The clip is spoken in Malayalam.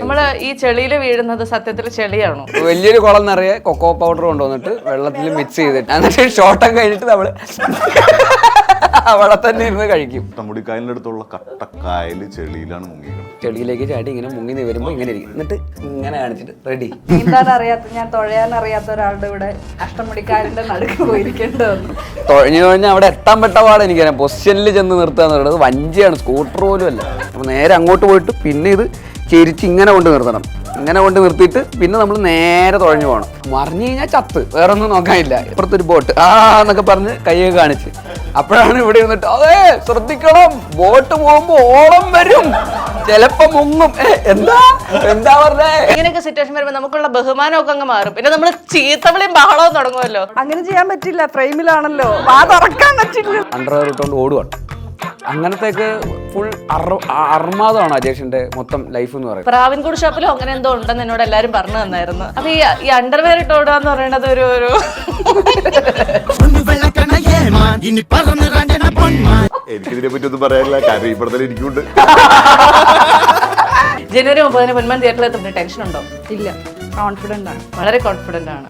നമ്മള് ഈ ചെളിയില് വീഴുന്നത് സത്യത്തിൽ ചെളിയാണോ? വലിയൊരു കുളം നിറയെ കൊക്കോ പൗഡർ കൊണ്ടുവന്നിട്ട് വെള്ളത്തിൽ മിക്സ് ചെയ്തിട്ട് എന്നിട്ട് ഷോട്ടൊക്കെ കഴിഞ്ഞിട്ട് നമ്മള് അവിടെ തന്നെ ഇരുന്ന് കഴിക്കും. അഷ്ടമുടിക്കായലിന്റെ അടുത്തുള്ള കട്ടക്കായല് ചെളിയിലാണ് മുങ്ങിക്കുന്നത്. ചെളിയിലേക്ക് ചാടി ഇങ്ങനെ മുങ്ങി വരുമ്പോ ഇങ്ങനെ ഇരിക്കും. എന്നിട്ട് ഇങ്ങനെ കാണിച്ചിട്ട് റെഡി. നീന്താൻ അറിയാത്ത ഞാൻ തുഴയാൻ അറിയാത്ത ഒരാളുടെ ഇവിടെ അഷ്ടമുടിക്കാരന്റെ നടുക്ക് പോയിരിക്കേണ്ടി വന്നു. തുഴഞ്ഞു തുഴഞ്ഞ് അവിടെ എത്താൻ പെട്ട പാടെ എനിക്കറിയാം. പൊസിഷനിൽ ചെന്ന് നിർത്തുക എന്ന് പറയുന്നത് വഞ്ചിയാണ്, സ്കൂട്ടർ പോലും അല്ല. അപ്പൊ നേരെ അങ്ങോട്ട് പോയിട്ട് പിന്നെ ഇത് ചെരിച്ച് ഇങ്ങനെ കൊണ്ട് നിർത്തണം. ഇങ്ങനെ കൊണ്ട് നിർത്തിയിട്ട് പിന്നെ നമ്മൾ നേരെ തുഴഞ്ഞു പോകണം. മറിഞ്ഞു കഴിഞ്ഞാൽ ചത്ത്, വേറെ ഒന്നും നോക്കാനില്ല. ഇപ്പുറത്തൊരു ബോട്ട് എന്നൊക്കെ പറഞ്ഞ് കൈയൊക്കെ കാണിച്ച് അപ്പോഴാണ് ഇവിടെ ഇരുന്നിട്ട് അതെ ശ്രദ്ധിക്കണം, ബോട്ട് പോകുമ്പോ ഓളം വരും, ചിലപ്പോ മുങ്ങും. എന്താ എന്താ പറഞ്ഞേ? ഇങ്ങനെയൊക്കെ സിറ്റുവേഷൻ വരുമ്പോ നമുക്കുള്ള ബഹുമാനമൊക്കെ അങ്ങ് മാറും. പിന്നെ നമ്മള് ചീത്തവിളിയും ബഹളവും തുടങ്ങുമല്ലോ. അങ്ങനെ ചെയ്യാൻ പറ്റില്ല, ഫ്രെയിമിലാണല്ലോ, വാ തുറക്കാൻ പറ്റില്ല. അണ്ടർവെയർ ഇട്ടുകൊണ്ട് ഓടുവാണ്. അങ്ങനത്തേക്ക് ഫുൾ അർമാദമാണ് അജേഷിന്റെ മൊത്തം ലൈഫ് എന്ന് പറയുന്നത്. പ്രാവിൻകൂട് ഷോപ്പിലും അങ്ങനെ എന്തോ ഉണ്ടെന്ന് എന്നോട് എല്ലാരും പറഞ്ഞു തന്നായിരുന്നു. അപ്പൊ ഈ അണ്ടർവെയർ ഇട്ട് ഓടുകയെന്ന് പറയുന്നത് ഒരു എനിക്കിതിനെ പറ്റി ഒന്നും പറയാനില്ല, കാരണം ഇവിടെ തന്നെ എനിക്കുണ്ട്. ജനുവരി 30 പൊന്മാൻ തിയേറ്ററിൽ എത്തുമ്പോൾ ടെൻഷൻ ഉണ്ടോ? ഇല്ല, കോൺഫിഡന്റ് ആണ്, വളരെ കോൺഫിഡന്റ് ആണ്.